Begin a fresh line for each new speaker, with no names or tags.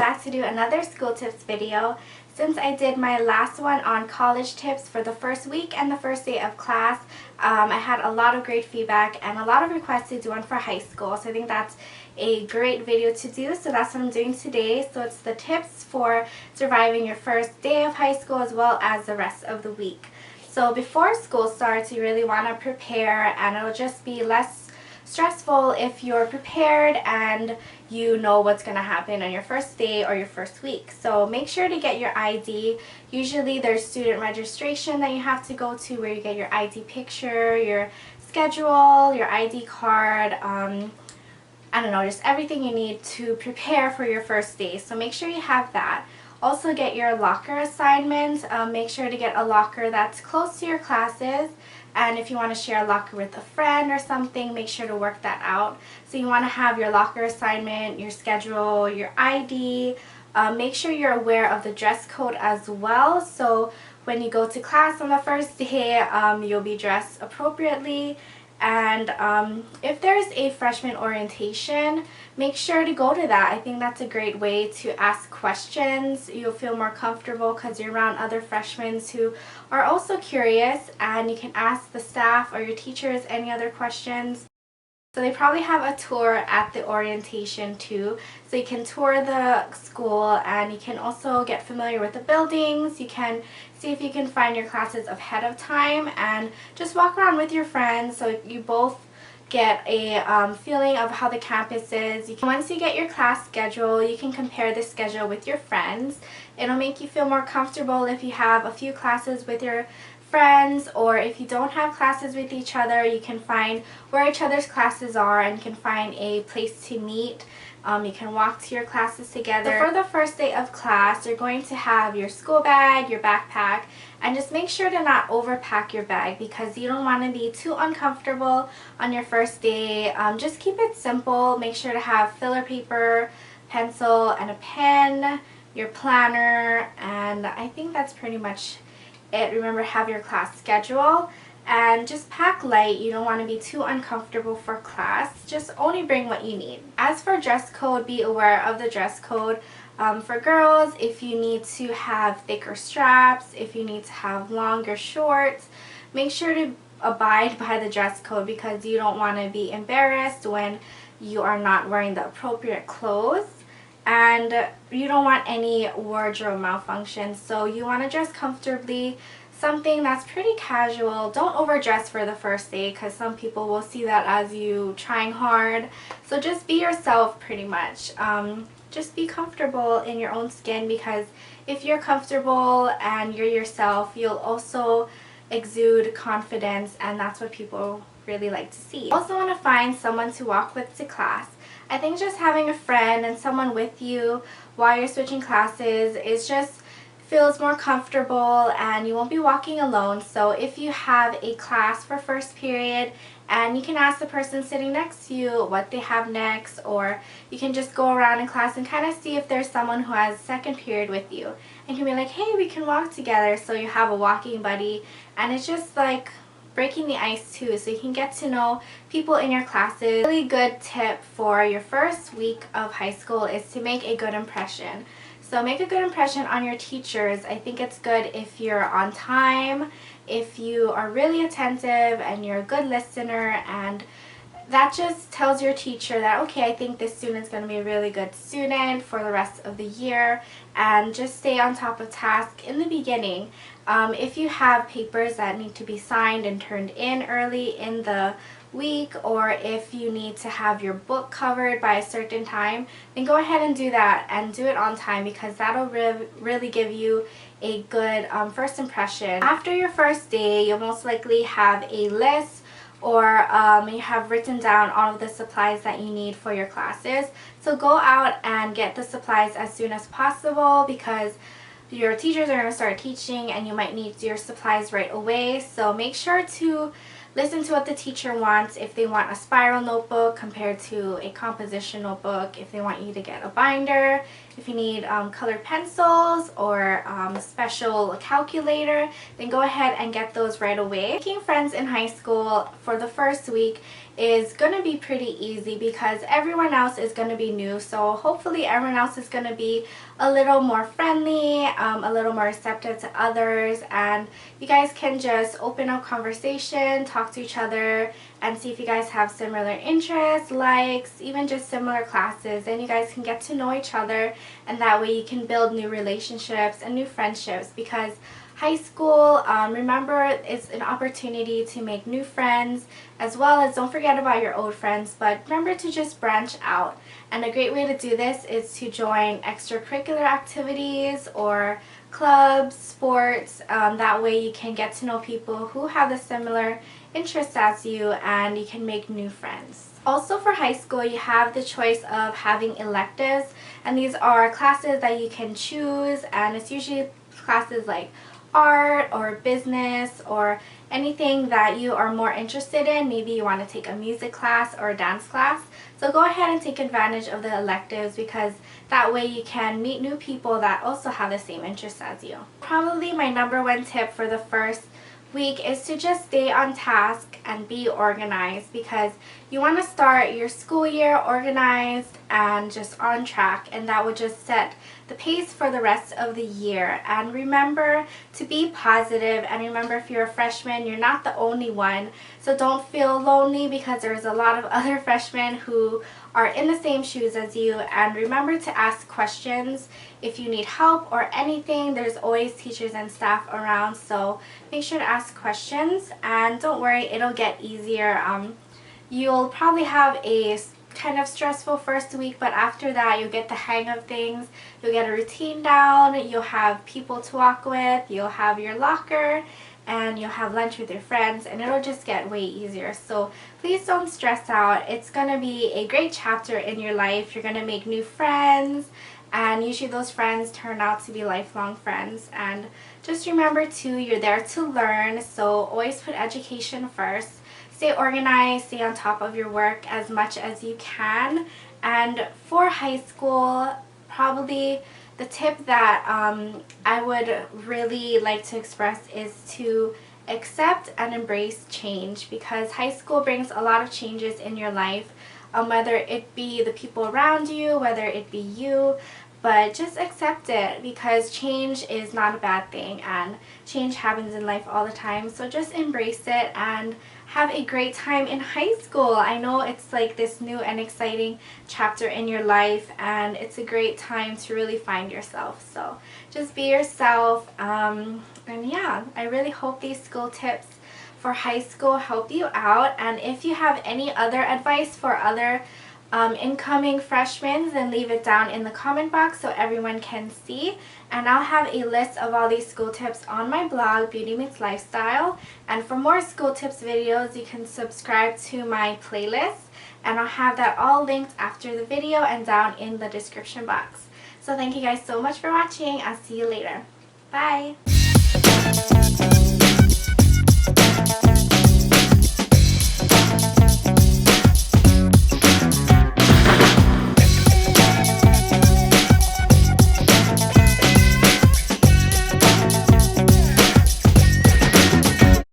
back to do another school tips video. Since I did my last one on college tips for the first week and the first day of class, I had a lot of great feedback and a lot of requests to do one for high school. So I think that's a great video to do. So that's what I'm doing today. So it's the tips for surviving your first day of high school as well as the rest of the week. So before school starts, you really want to prepare, and it'll just be less stressful if you're prepared and you know what's going to happen on your first day or your first week. So make sure to get your ID. Usually there's student registration that you have to go to where you get your ID picture, your schedule, your ID card, I don't know, just everything you need to prepare for your first day. So make sure you have that. Also get your locker assignments. Make sure to get a locker that's close to your classes. And if you want to share a locker with a friend or something, make sure to work that out. So you want to have your locker assignment, your schedule, your ID. Make sure you're aware of the dress code as well. So when you go to class on the first day, you'll be dressed appropriately. And if there's a freshman orientation, make sure to go to that. I think that's a great way to ask questions. You'll feel more comfortable because you're around other freshmen who are also curious, and you can ask the staff or your teachers any other questions. So they probably have a tour at the orientation too, so you can tour the school and you can also get familiar with the buildings. You can see if you can find your classes ahead of time and just walk around with your friends so you both get a feeling of how the campus is. Once you get your class schedule, you can compare the schedule with your friends. It'll make you feel more comfortable if you have a few classes with your friends, or if you don't have classes with each other, you can find where each other's classes are and can find a place to meet. You can walk to your classes together. So for the first day of class, you're going to have your school bag, your backpack, and just make sure to not overpack your bag because you don't want to be too uncomfortable on your first day. Just keep it simple. Make sure to have filler paper, pencil, and a pen, your planner, and I think that's pretty much it. Remember, have your class schedule and just pack light. You don't want to be too uncomfortable for class. Just only bring what you need. As for dress code, be aware of the dress code. For girls, if you need to have thicker straps, if you need to have longer shorts, make sure to abide by the dress code because you don't want to be embarrassed when you are not wearing the appropriate clothes. And you don't want any wardrobe malfunction, so you want to dress comfortably, something that's pretty casual. Don't overdress for the first day because some people will see that as you trying hard. So just be yourself pretty much. Just be comfortable in your own skin because if you're comfortable and you're yourself, you'll also exude confidence, and that's what people really like to see. You also want to find someone to walk with to class. I think just having a friend and someone with you while you're switching classes is just feels more comfortable and you won't be walking alone. So if you have a class for first period, and you can ask the person sitting next to you what they have next, or you can just go around in class and kind of see if there's someone who has second period with you and you can be like, hey, we can walk together. So you have a walking buddy, and it's just like breaking the ice too, so you can get to know people in your classes. A really good tip for your first week of high school is to make a good impression. So make a good impression on your teachers. I think it's good if you're on time, if you are really attentive and you're a good listener, and that just tells your teacher that, okay, I think this student's going to be a really good student for the rest of the year, and just stay on top of task in the beginning. If you have papers that need to be signed and turned in early in the week, or if you need to have your book covered by a certain time, then go ahead and do that and do it on time because that'll really give you a good first impression. After your first day, you'll most likely have a list, or you have written down all of the supplies that you need for your classes. So go out and get the supplies as soon as possible because your teachers are going to start teaching and you might need your supplies right away. So make sure to listen to what the teacher wants. If they want a spiral notebook compared to a composition notebook, if they want you to get a binder, if you need colored pencils or special calculator, then go ahead and get those right away. Making friends in high school for the first week is going to be pretty easy because everyone else is going to be new, so hopefully everyone else is going to be a little more friendly, a little more receptive to others, and you guys can just open up conversation, talk to each other, and see if you guys have similar interests, likes, even just similar classes, and you guys can get to know each other, and that way you can build new relationships and new friendships. Because high school, remember, it's an opportunity to make new friends, as well as don't forget about your old friends, but remember to just branch out. And a great way to do this is to join extracurricular activities or clubs, sports. That way you can get to know people who have the similar interests as you, and you can make new friends. Also for high school, you have the choice of having electives, and these are classes that you can choose, and it's usually classes like art or business or anything that you are more interested in. Maybe you want to take a music class or a dance class. So go ahead and take advantage of the electives, because that way you can meet new people that also have the same interests as you. Probably my #1 tip for the first week is to just stay on task and be organized, because you want to start your school year organized and just on track, and that would just set the pace for the rest of the year. And remember to be positive, and remember, if you're a freshman, you're not the only one, so don't feel lonely, because there's a lot of other freshmen who are in the same shoes as you. And remember to ask questions if you need help or anything. There's always teachers and staff around, so make sure to ask questions, and don't worry, it'll get easier. You'll probably have a kind of stressful first week, but after that you'll get the hang of things. You'll get a routine down, you'll have people to walk with, you'll have your locker, and you'll have lunch with your friends, and it'll just get way easier. So please don't stress out. It's going to be a great chapter in your life. You're going to make new friends, and usually those friends turn out to be lifelong friends. And just remember too, you're there to learn, so always put education first. Stay organized, stay on top of your work as much as you can. And for high school, probably the tip that I would really like to express is to accept and embrace change, because high school brings a lot of changes in your life, whether it be the people around you, whether it be you. But just accept it, because change is not a bad thing, and change happens in life all the time. So just embrace it and have a great time in high school. I know it's like this new and exciting chapter in your life, and it's a great time to really find yourself. So just be yourself. And yeah, I really hope these school tips for high school help you out. And if you have any other advice for other incoming freshmen, then leave it down in the comment box so everyone can see. And I'll have a list of all these school tips on my blog, Beauty Meets Lifestyle. And for more school tips videos, you can subscribe to my playlist, and I'll have that all linked after the video and down in the description box. So thank you guys so much for watching. I'll see you later. Bye!